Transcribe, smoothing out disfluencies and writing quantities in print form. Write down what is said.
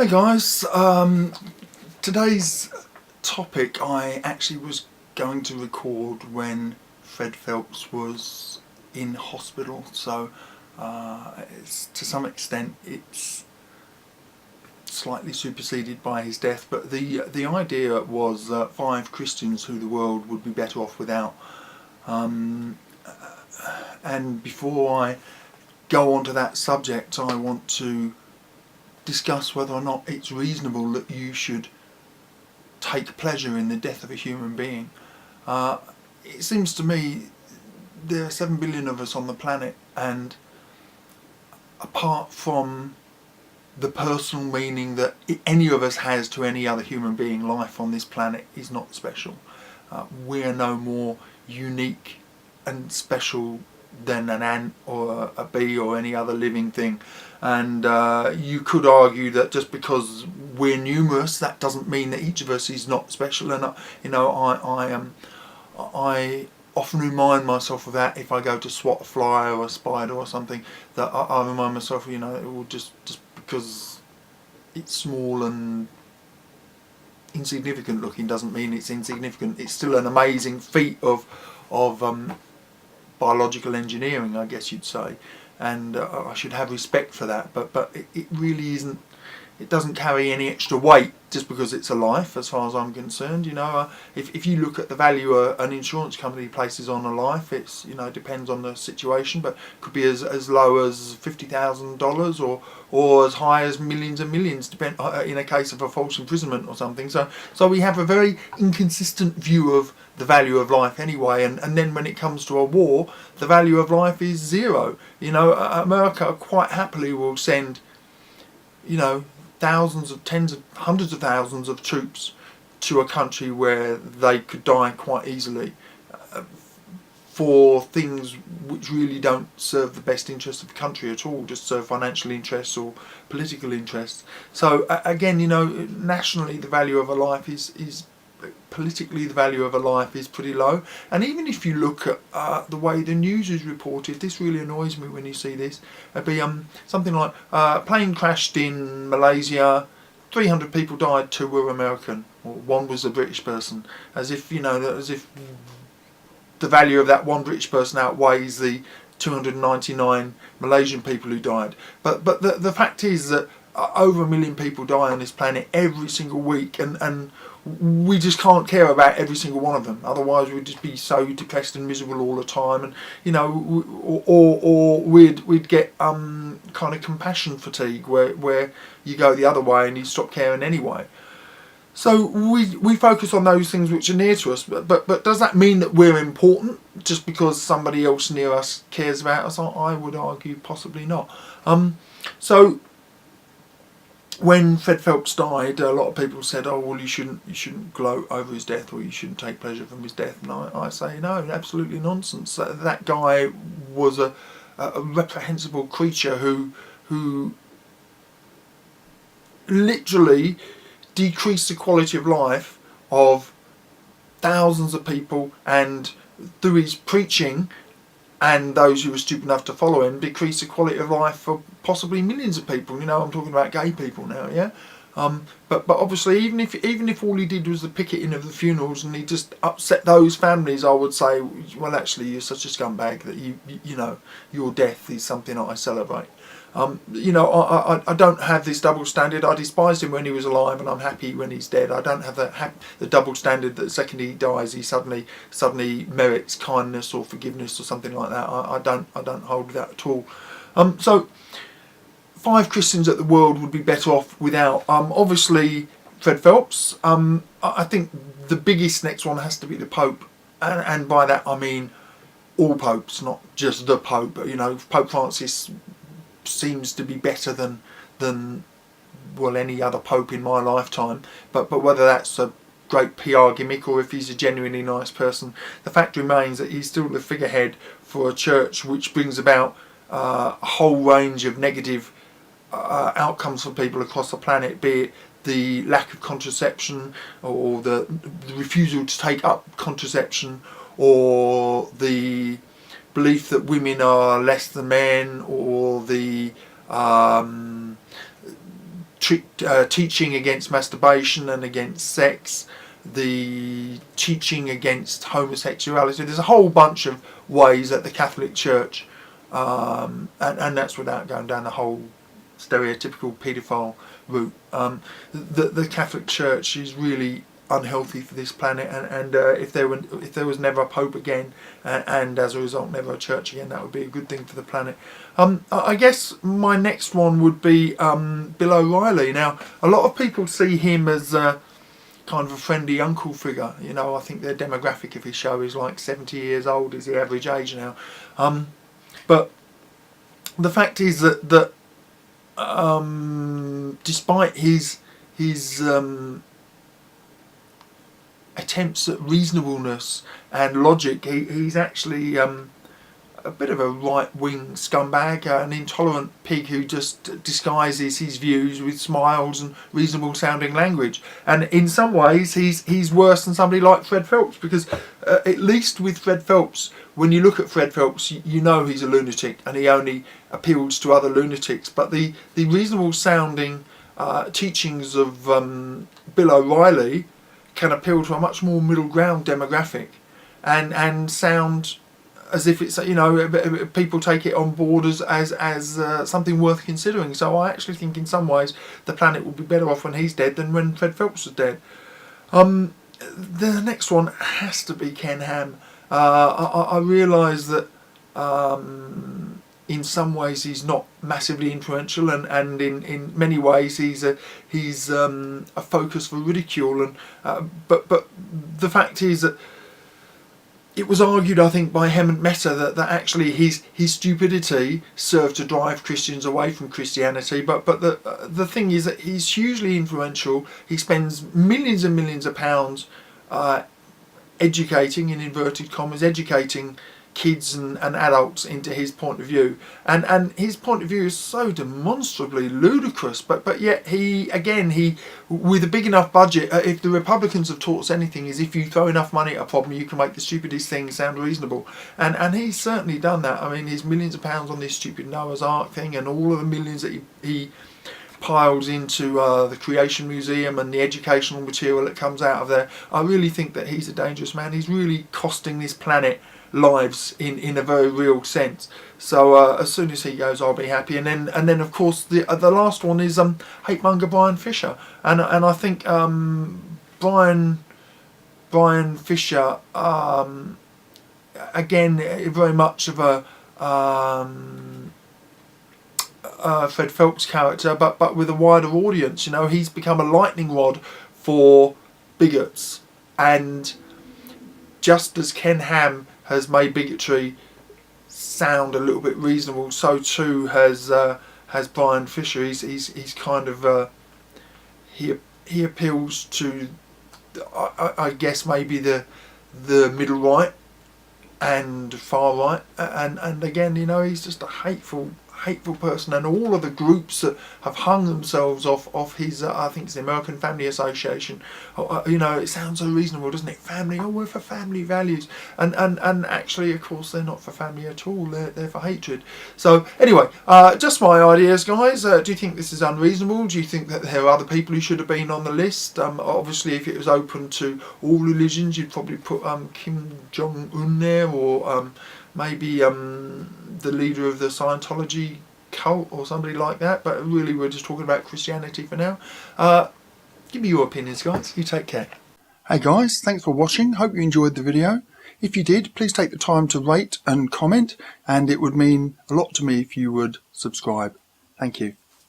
Hey guys, today's topic I actually was going to record when Fred Phelps was in hospital, so to some extent it's slightly superseded by his death, but the idea was that 5 Christians who the world would be better off without. Um, and before I go on to that subject, I want to discuss whether or not it's reasonable that you should take pleasure in the death of a human being. Uh, it seems to me there are 7 billion of us on the planet, and apart from the personal meaning that any of us has to any other human being, life on this planet is not special. We are no more unique and special than an ant or a bee or any other living thing. And you could argue that just because we're numerous, that doesn't mean that each of us is not special. And I often remind myself of that if I go to swat a fly or a spider or something. That I remind myself, it will just because it's small and insignificant looking doesn't mean it's insignificant. It's still an amazing feat of biological engineering, I guess you'd say, and I should have respect for that. But it really isn't. It doesn't carry any extra weight just because it's a life, as far as I'm concerned. If you look at the value an insurance company places on a life, it's it depends on the situation, but could be as low as $50,000 or as high as millions and millions, depend in a case of a false imprisonment or something. So we have a very inconsistent view of the value of life anyway, and then when it comes to a war, the value of life is zero. America quite happily will send thousands of tens of hundreds of thousands of troops to a country where they could die quite easily for things which really don't serve the best interest of the country at all, just serve financial interests or political interests. So again, nationally the value of a life is politically the value of a life is pretty low. And even if you look at the way the news is reported, this really annoys me when you see this. It'd be something like plane crashed in Malaysia, 300 people died, 2 were American, or 1 was a British person, as if the value of that 1 British person outweighs the 299 Malaysian people who died. But the fact is that over 1 million people die on this planet every single week, and we just can't care about every single one of them. Otherwise, we'd just be so depressed and miserable all the time, and or we'd get kind of compassion fatigue, where you go the other way and you stop caring anyway. So we focus on those things which are near to us, but does that mean that we're important just because somebody else near us cares about us? I would argue possibly not. So when Fred Phelps died, a lot of people said, "Oh, well, you shouldn't gloat over his death, or you shouldn't take pleasure from his death." And I say, no, absolutely nonsense. That guy was a reprehensible creature who literally decreased the quality of life of thousands of people, and through his preaching and those who were stupid enough to follow him, decrease the quality of life for possibly millions of people. I'm talking about gay people now, yeah. But obviously, even if all he did was the picketing of the funerals and he just upset those families, I would say, well, actually, you're such a scumbag that your death is something that I celebrate. I don't have this double standard. I despised him when he was alive, and I'm happy when he's dead. I don't have the double standard that the second he dies, he suddenly merits kindness or forgiveness or something like that. I don't hold that at all. So 5 Christians that the world would be better off without. Obviously, Fred Phelps. I think the biggest next one has to be the Pope, and by that I mean all popes, not just the Pope. Pope Francis seems to be better than any other pope in my lifetime, but whether that's a great PR gimmick or if he's a genuinely nice person, the fact remains that he's still the figurehead for a church which brings about a whole range of negative outcomes for people across the planet, be it the lack of contraception or the refusal to take up contraception, or the belief that women teaching against masturbation and against sex, the teaching against homosexuality. There's a whole bunch of ways that the Catholic Church, and that's without going down the whole stereotypical paedophile route. The Catholic Church is really unhealthy for this planet, and if there was never a pope again, and as a result never a church again, that would be a good thing for the planet. I guess my next one would be Bill O'Reilly. Now, a lot of people see him as kind of a friendly uncle figure. You know, I think the demographic of his show is like 70 years old is the average age now. But the fact is that despite his attempts at reasonableness and logic, he's actually a bit of a right-wing scumbag, an intolerant pig who just disguises his views with smiles and reasonable-sounding language. And in some ways, he's worse than somebody like Fred Phelps, because at least with Fred Phelps, when you look at Fred Phelps, you know he's a lunatic and he only appeals to other lunatics. But the reasonable-sounding teachings of Bill O'Reilly can appeal to a much more middle ground demographic, and sound as if it's, you know, people take it on board as something worth considering. So I actually think in some ways the planet will be better off when he's dead than when Fred Phelps was dead. The next one has to be Ken Ham. I realise that in some ways he's not massively influential, and in many ways he's a focus for ridicule. And but the fact is that it was argued, I think, by Hemant Mehta that actually his stupidity served to drive Christians away from Christianity. But the thing is that he's hugely influential. He spends millions and millions of pounds educating, in inverted commas, educating kids and adults into his point of view, and his point of view is so demonstrably ludicrous, but yet he with a big enough budget, if the Republicans have taught us anything, is if you throw enough money at a problem you can make the stupidest thing sound reasonable, and he's certainly done that. I mean, his millions of pounds on this stupid Noah's Ark thing, and all of the millions that he piles into the Creation Museum and the educational material that comes out of there. I really think that he's a dangerous man. He's really costing this planet lives in a very real sense. So as soon as he goes, I'll be happy. And then of course the last one is hate-monger Brian Fisher, and I think Brian Fisher again very much of a Fred Phelps character, but with a wider audience. You know, he's become a lightning rod for bigots, and just as Ken Ham has made bigotry sound a little bit reasonable, so too has Brian Fisher. He's kind of he appeals to I guess maybe the middle right and far right, and again, you know, he's just a hateful person, and all of the groups that have hung themselves off his I think it's the American Family Association. You know, it sounds so reasonable, doesn't it? Family, we're for family values, and actually, of course, they're not for family at all. They're for hatred. So anyway, just my ideas, guys. Do you think this is unreasonable? Do you think that there are other people who should have been on the list? Obviously, if it was open to all religions, you'd probably put Kim Jong-un there, or maybe the leader of the Scientology cult or somebody like that. But really, we're just talking about Christianity for now. Give me your opinions, guys. You take care. Hey guys, thanks for watching. Hope you enjoyed the video. If you did, please take the time to rate and comment, and it would mean a lot to me if you would subscribe. Thank you.